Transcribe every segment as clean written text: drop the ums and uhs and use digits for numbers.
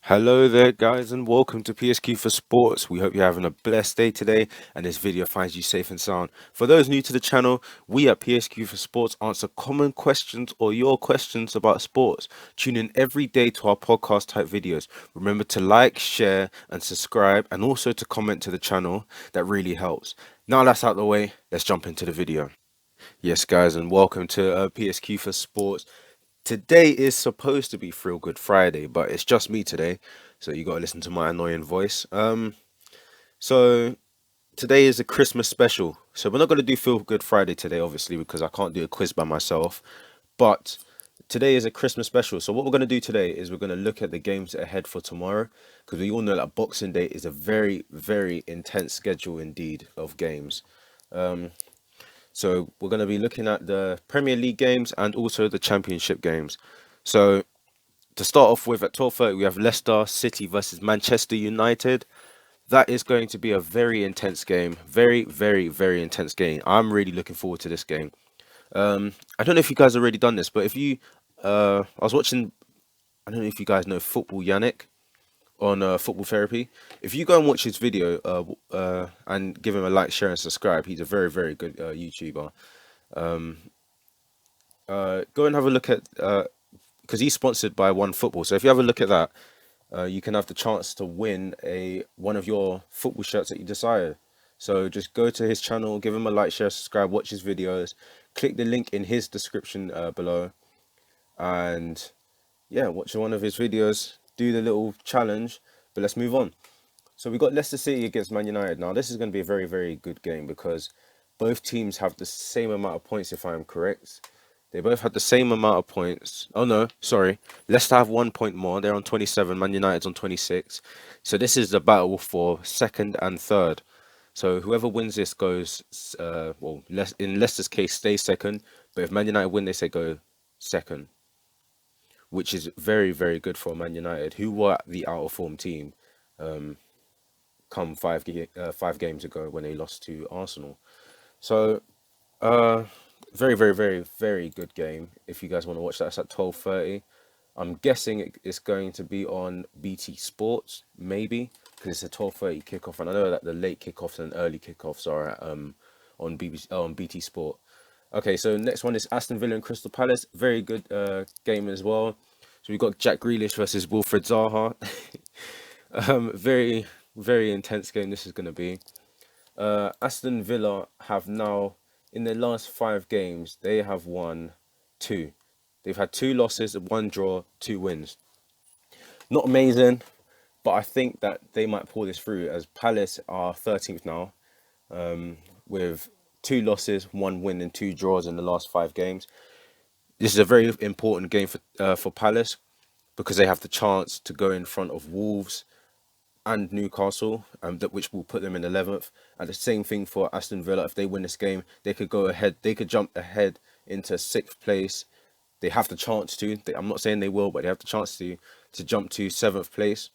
Hello there, guys, and welcome to PSQ for Sports. We hope you're having a blessed day today and this video finds you safe and sound. For those new to the channel, we at PSQ for Sports answer common questions or your questions about sports. Tune in every day to our podcast type videos. Remember to like, share, and subscribe, and also to comment to the channel. That really helps. Now that's out of the way, let's jump into the video. Yes, guys, and welcome to PSQ for Sports. Today is supposed to be Feel Good Friday, but it's just me today, so you got to listen to my annoying voice. So today is a Christmas special, so we're not going to do Feel Good Friday today, obviously, because I can't do a quiz by myself. But today is a Christmas special, so what we're going to do today is we're going to look at the games ahead for tomorrow, because we all know that Boxing Day is a very, very intense schedule indeed of games. So we're going to be looking at the Premier League games and also the Championship games. So to start off with, at 12:30 we have Leicester City versus Manchester United. That is going to be a very intense game. Very, very, very intense game. I'm really looking forward to this game. I don't know if you guys have already done this, but if you I was watching, I don't know if you guys know Football Yannick on Football Therapy. If you go and watch his video and give him a like, share, and subscribe, he's a very, very good YouTuber. Go and have a look at because he's sponsored by One Football. So if you have a look at that, you can have the chance to win a one of your football shirts that you desire. So just go to his channel, give him a like, share, subscribe, watch his videos, click the link in his description below, and yeah, watch one of his videos, do the little challenge. But let's move on. So we got Leicester City against Man United. Now this is going to be a very, very good game because both teams have the same amount of points, if I'm correct. They both had the same amount of points. Oh no, sorry. Leicester have 1 point more. They're on 27. Man United's on 26. So this is the battle for second and third. So whoever wins this goes, well, in Leicester's case, stays second. But if Man United win this, they go second, which is very, very good for Man United, who were the out of form team come 5 games ago when they lost to Arsenal. So uh, very, very, very, very good game. If you guys want to watch that, it's at 12:30. I'm guessing it's going to be on BT Sports, maybe, because it's a 12:30 kickoff, and I know that the late kickoffs and early kickoffs are at, on BBC, on BT Sport. Okay, so next one is Aston Villa and Crystal Palace. Very good game as well. So we've got Jack Grealish versus Wilfred Zaha. Very, very intense game this is going to be. Aston Villa have now, in their last 5 games, they have won 2. They've had 2 losses, 1 draw, 2 wins. Not amazing, but I think that they might pull this through as Palace are 13th now, with 2 losses, 1 win, and 2 draws in the last 5 games. This is a very important game for Palace because they have the chance to go in front of Wolves and Newcastle, which will put them in 11th. And the same thing for Aston Villa. If they win this game, they could go ahead. They could jump ahead into 6th place. They have the chance to. I'm not saying they will, but they have the chance to jump to 7th place,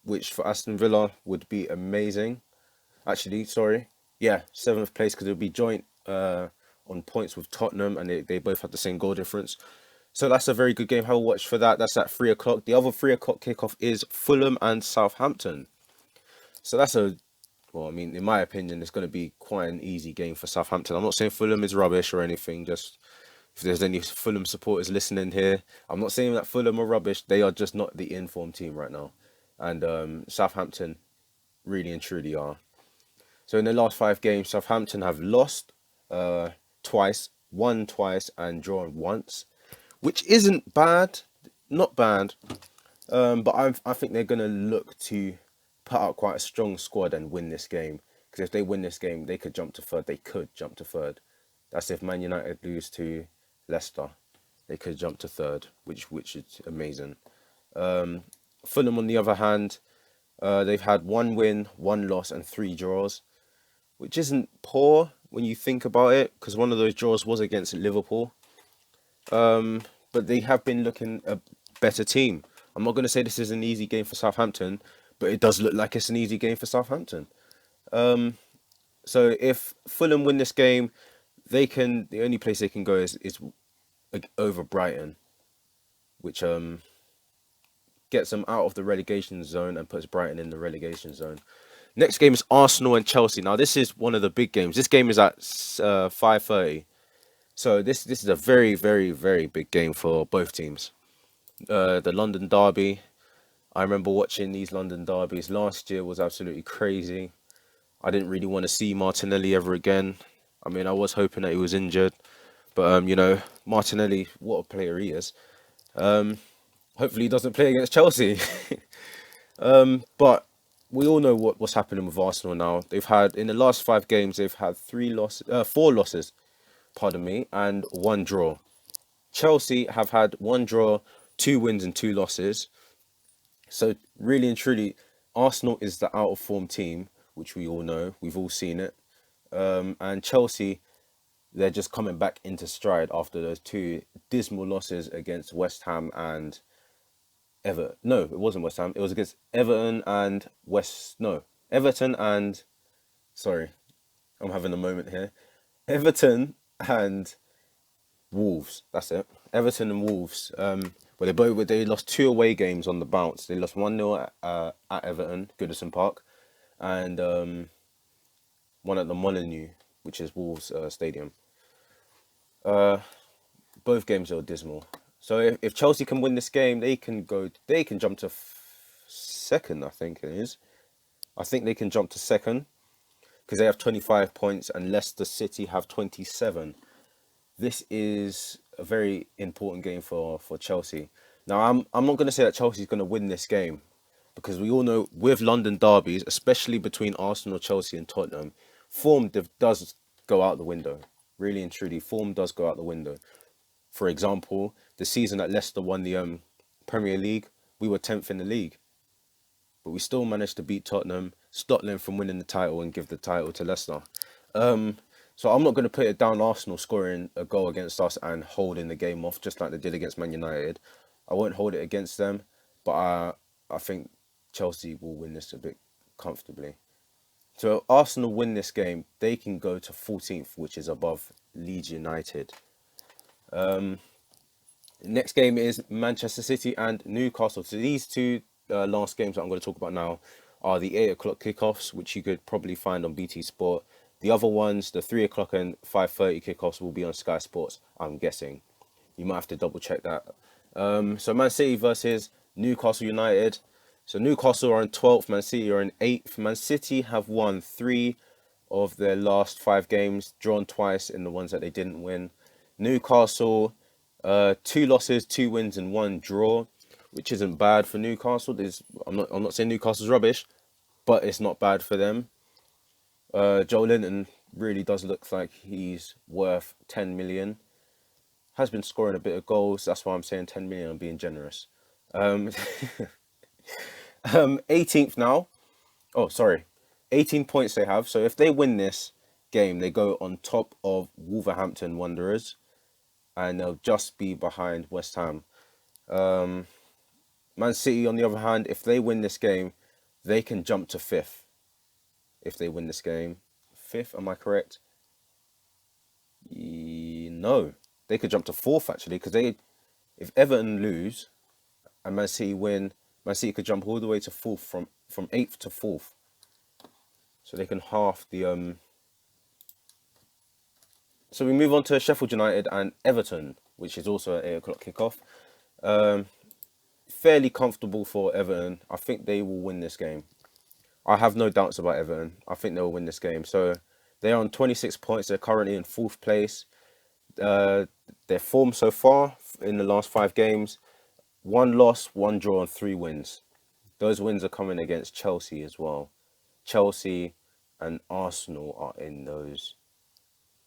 which for Aston Villa would be amazing. Actually, sorry, yeah, 7th place because it'll be joint on points with Tottenham, and they both have the same goal difference. So that's a very good game. Have a watch for that. That's at 3 o'clock. The other 3 o'clock kickoff is Fulham and Southampton. So that's well, I mean, in my opinion, it's going to be quite an easy game for Southampton. I'm not saying Fulham is rubbish or anything. Just if there's any Fulham supporters listening here, I'm not saying that Fulham are rubbish. They are just not the informed team right now. And Southampton really and truly are. So in the last 5 games, Southampton have lost twice, won twice, and drawn once, which isn't bad, not bad. But I think they're gonna look to put out quite a strong squad and win this game. Because if they win this game, they could jump to third. They could jump to third. That's if Man United lose to Leicester, they could jump to third, which is amazing. Fulham, on the other hand, they've had 1 win, 1 loss, and 3 draws, which isn't poor when you think about it. Because one of those draws was against Liverpool. But they have been looking a better team. I'm not going to say this is an easy game for Southampton, but it does look like it's an easy game for Southampton. So if Fulham win this game, the only place they can go is over Brighton, which gets them out of the relegation zone and puts Brighton in the relegation zone. Next game is Arsenal and Chelsea. Now this is one of the big games. This game is at 5:30. So this is a very, very, very big game for both teams. The London derby. I remember watching these London derbies last year was absolutely crazy. I didn't really want to see Martinelli ever again. I mean, I was hoping that he was injured, but Martinelli, what a player he is. Hopefully he doesn't play against Chelsea. But we all know what's happening with Arsenal now. They've had in the last 5 games, they've had 4 losses, pardon me, and 1 draw. Chelsea have had 1 draw, 2 wins, and 2 losses. So really and truly, Arsenal is the out of form team, which we all know. We've all seen it. And Chelsea, they're just coming back into stride after those 2 dismal losses against West Ham and Everton. No, it wasn't West Ham. It was against Everton and Everton and sorry, I'm having a moment here. Everton and Wolves. That's it. Everton and Wolves. Where they lost 2 away games on the bounce. They lost 1-0 at Everton, Goodison Park, and one at the Molineux, which is Wolves stadium. Both games are dismal. So if Chelsea can win this game, they can jump to second. I think it is. I think they can jump to second because they have 25 points and Leicester City have 27. This is a very important game for Chelsea. Now, I'm not going to say that Chelsea's going to win this game because we all know with London derbies, especially between Arsenal, Chelsea and Tottenham, form does go out the window. Really and truly, form does go out the window. For example, the season that Leicester won the Premier League, we were 10th in the league. But we still managed to beat Tottenham, stop them from winning the title and give the title to Leicester. So I'm not going to put it down Arsenal scoring a goal against us and holding the game off, just like they did against Man United. I won't hold it against them, but I think Chelsea will win this a bit comfortably. So if Arsenal win this game, they can go to 14th, which is above Leeds United. Next game is Manchester City and Newcastle. So these 2 last games that I'm going to talk about now are the 8 o'clock kickoffs, which you could probably find on BT Sport. The other ones, the 3 o'clock and 5:30 kickoffs, will be on Sky Sports, I'm guessing. You might have to double check that. So Man City versus Newcastle United. So Newcastle are in 12th, Man City are in 8th. Man City have won 3 of their last 5 games, drawn twice in the ones that they didn't win. Newcastle, 2 losses, 2 wins, and 1 draw, which isn't bad for Newcastle. I'm not saying Newcastle's rubbish, but it's not bad for them. Joe Linton really does look like he's worth 10 million. Has been scoring a bit of goals. That's why I'm saying 10 million. I'm being generous. 18th now. Oh, sorry. 18 points they have. So if they win this game, they go on top of Wolverhampton Wanderers. And they'll just be behind West Ham. Man City, on the other hand, if they win this game, they can jump to 5th. If they win this game. 5th, am I correct? No. They could jump to 4th, actually, because if Everton lose and Man City win, Man City could jump all the way to 4th, from 8th to 4th. So they can half the... So we move on to Sheffield United and Everton, which is also an 8 o'clock kickoff. Fairly comfortable for Everton. I think they will win this game. I have no doubts about Everton. I think they will win this game. So they're on 26 points. They're currently in 4th place. Their form so far in the last 5 games, 1 loss, 1 draw, and 3 wins. Those wins are coming against Chelsea as well. Chelsea and Arsenal are in those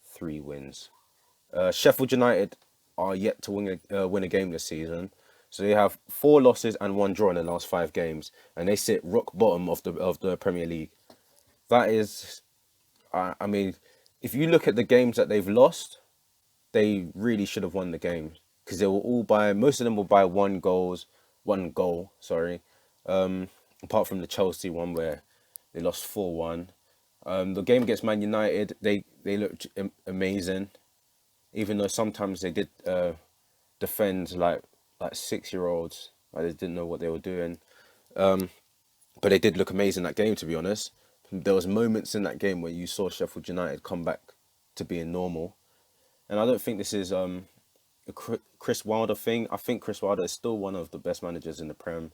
3 wins. Sheffield United are yet to win a game this season. So they have 4 losses and 1 draw in the last 5 games, and they sit rock bottom of the Premier League. That is, I mean, if you look at the games that they've lost, they really should have won the game because they were all most of them were by 1 goal. Sorry, apart from the Chelsea one where they lost 4-1. The game against Man United, they looked amazing, even though sometimes they did defend like 6-year-olds. I just didn't know what they were doing. Um, but they did look amazing that game, to be honest. There was moments in that game where you saw Sheffield United come back to being normal, and I don't think this is a Chris Wilder thing. I think Chris Wilder is still one of the best managers in the Prem.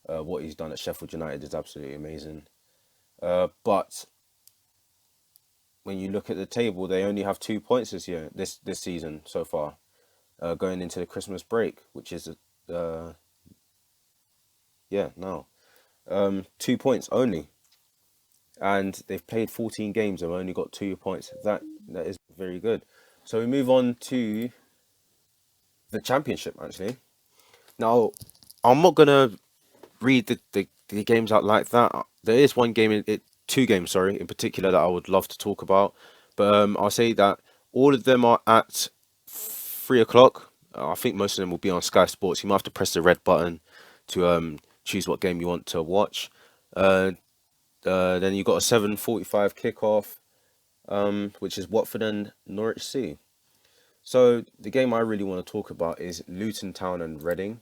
What he's done at Sheffield United is absolutely amazing. But when you look at the table, they only have 2 points this season so far, going into the Christmas break, which is now 2 points only, and they've played 14 games and only got 2 points. That is very good. So we move on to the championship. Actually, now I'm not gonna read the games out like that. There is one game in it, two games, sorry, in particular that I would love to talk about. But I'll say that all of them are at 3 o'clock. I think most of them will be on Sky Sports. You might have to press the red button to choose what game you want to watch. Uh, then you got a 7:45 kickoff, which is Watford and Norwich City. So the game I really want to talk about is Luton Town and Reading.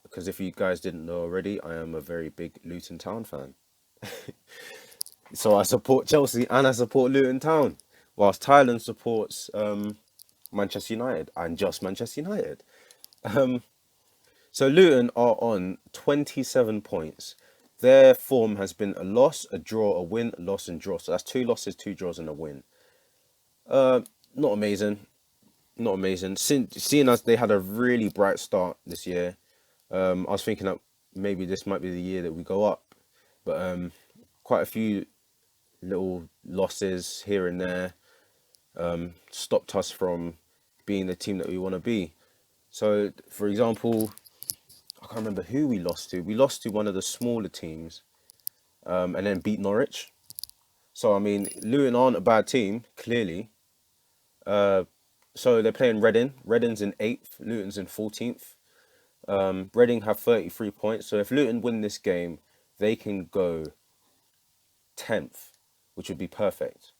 Because if you guys didn't know already, I am a very big Luton Town fan. So I support Chelsea and I support Luton Town, whilst Thailand supports Manchester United and just Manchester United. So Luton are on 27 points. Their form has been a loss, a draw, a win, a loss, and draw. So that's 2 losses, 2 draws, and a win. Not amazing. Not amazing. Seeing as they had a really bright start this year, I was thinking that maybe this might be the year that we go up. But quite a few little losses here and there stopped us from being the team that we want to be. So, for example, I can't remember who we lost to. We lost to one of the smaller teams and then beat Norwich. So, I mean, Luton aren't a bad team, clearly. So they're playing Reading. Reading's in 8th, Luton's in 14th. Reading have 33 points. So if Luton win this game, they can go 10th, which would be perfect.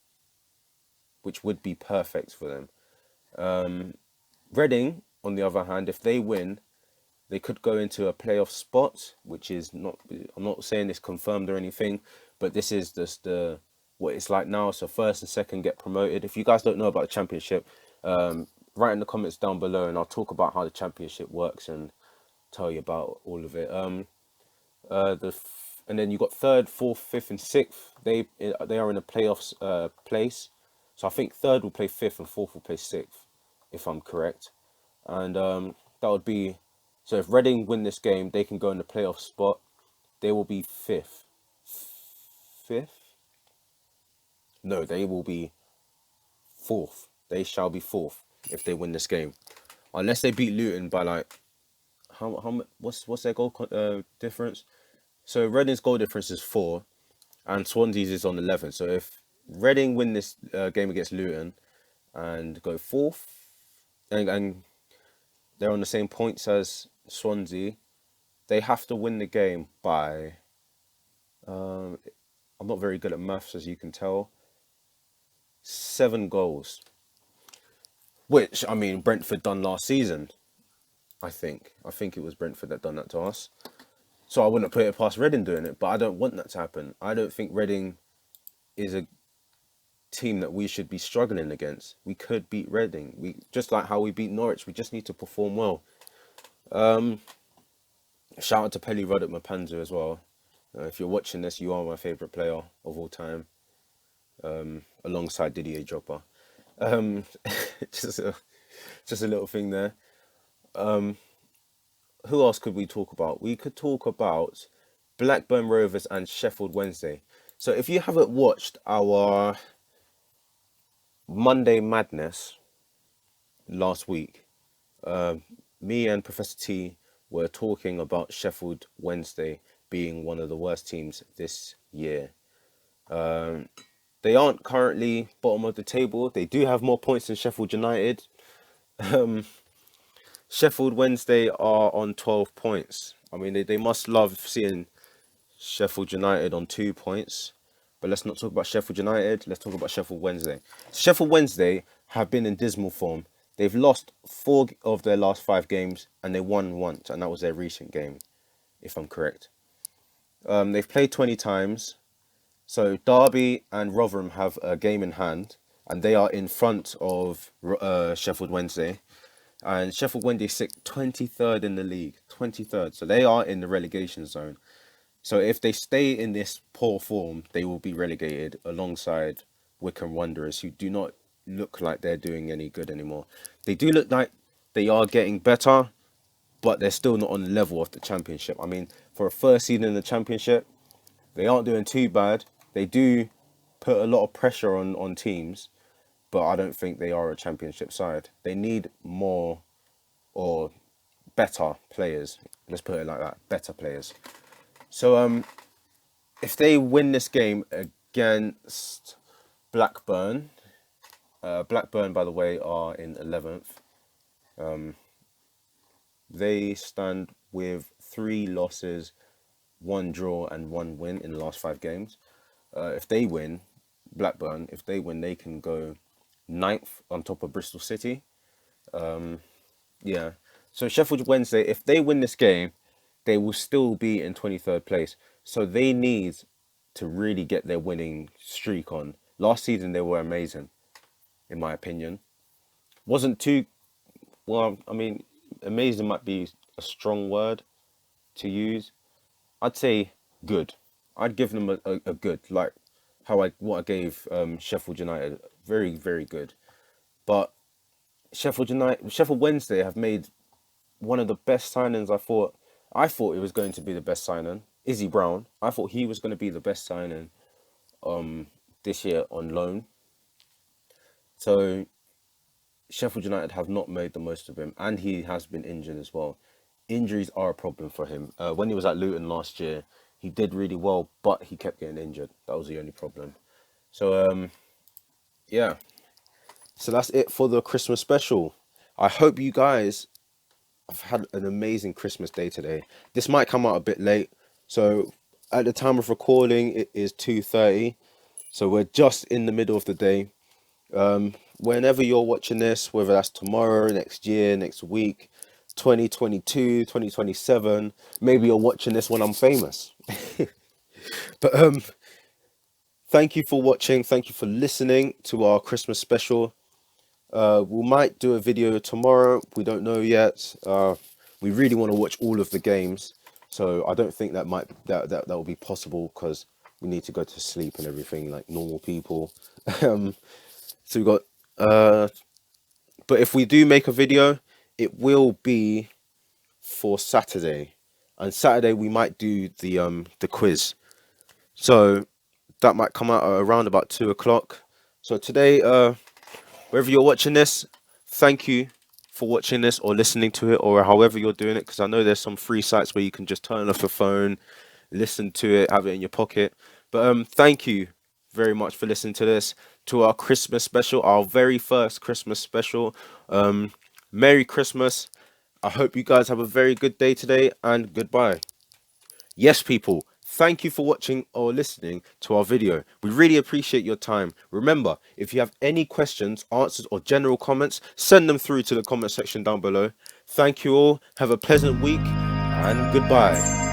Which would be perfect for them. Reading, on the other hand, if they win, they could go into a playoff spot, which is not, I'm not saying it's confirmed or anything, but this is just what it's like now. So first and second get promoted. If you guys don't know about the championship, write in the comments down below and I'll talk about how the championship works and tell you about all of it. And then you got third, fourth, fifth, and sixth. They are in a playoffs place. So I think third will play fifth and fourth will play sixth, if I'm correct. And that would be, so if Reading win this game, they can go in the playoff spot. They will be fifth. Fifth? No, they will be fourth. They shall be fourth if they win this game, unless they beat Luton by like what's their goal difference? So Reading's goal difference is 4, and Swansea's is on 11. So if Reading win this game against Luton and go fourth, and they're on the same points as Swansea, they have to win the game by. I'm not very good at maths, as you can tell. 7 goals, which I mean Brentford done last season. I think it was Brentford that done that to us. So I wouldn't put it past Reading doing it, but I don't want that to happen. I don't think Reading is a team that we should be struggling against. We could beat Reading. We just like how we beat Norwich. We just need to perform well. Shout out to Pelly Ruddock Mapanzu as well. If you're watching this, you are my favourite player of all time, alongside Didier Drogba. Just a little thing there. Who else could we talk about? We could talk about Blackburn Rovers and Sheffield Wednesday. So if you haven't watched our Monday Madness last week, me and Professor T were talking about Sheffield Wednesday being one of the worst teams this year. They aren't currently bottom of the table. They do have more points than Sheffield United. Sheffield Wednesday are on 12 points. I mean, they must love seeing Sheffield United on 2 points. But let's not talk about Sheffield United. Let's talk about Sheffield Wednesday. Sheffield Wednesday have been in dismal form. They've lost 4 of their last 5 games, and they won once, and that was their recent game, if I'm correct. They've played 20 times, so Derby and Rotherham have a game in hand, and they are in front of Sheffield Wednesday. And Sheffield Wednesday sit 23rd in the league, 23rd. So they are in the relegation zone. So if they stay in this poor form, they will be relegated alongside Wycombe Wanderers, who do not look like they're doing any good anymore. They do look like they are getting better, but they're still not on the level of the Championship. I mean, for a first season in the Championship, they aren't doing too bad. They do put a lot of pressure on teams, but I don't think they are a Championship side. They need more or better players. Let's put it like that, better players. So if they win this game against Blackburn, Blackburn, by the way, are in 11th. They stand with 3 losses, 1 draw, and 1 win in the last 5 games. If they win, Blackburn, if they win, they can go 9th on top of Bristol City. Yeah. So Sheffield Wednesday, if they win this game, they will still be in 23rd place. So they need to really get their winning streak on. Last season, they were amazing, in my opinion. Wasn't too, well, I mean, amazing might be a strong word to use. I'd say good. I'd give them a good, like what I gave Sheffield United. Very, very good. But Sheffield Wednesday have made one of the best signings. I thought it was going to be the best signing. Izzy Brown. I thought he was going to be the best signing this year on loan. So Sheffield United have not made the most of him, and he has been injured as well. Injuries are a problem for him. When he was at Luton last year, he did really well, but he kept getting injured. That was the only problem. So yeah. So that's it for the Christmas special. I hope you guys have had an amazing Christmas day today. This might come out a bit late. So at the time of recording, it is 2:30. So we're just in the middle of the day. Whenever you're watching this, whether that's tomorrow, next year, next week, 2022, 2027, maybe you're watching this when I'm famous. But thank you for watching. Thank you for listening to our Christmas special. We might do a video tomorrow. We don't know yet. We really want to watch all of the games, so I don't think that will be possible because we need to go to sleep and everything like normal people. So we got. But if we do make a video, it will be for Saturday, and Saturday we might do the quiz. So that might come out around about 2 o'clock. So today, wherever you're watching this, thank you for watching this or listening to it or however you're doing it, because I know there's some free sites where you can just turn off your phone, listen to it, have it in your pocket. But thank you very much for listening to this, to our Christmas special, our very first Christmas special. Merry Christmas. I hope you guys have a very good day today, and goodbye. Yes, people, thank you for watching or listening to our video. We really appreciate your time. Remember, if you have any questions, answers, or general comments, send them through to the comment section down below. Thank you all. Have a pleasant week, and goodbye.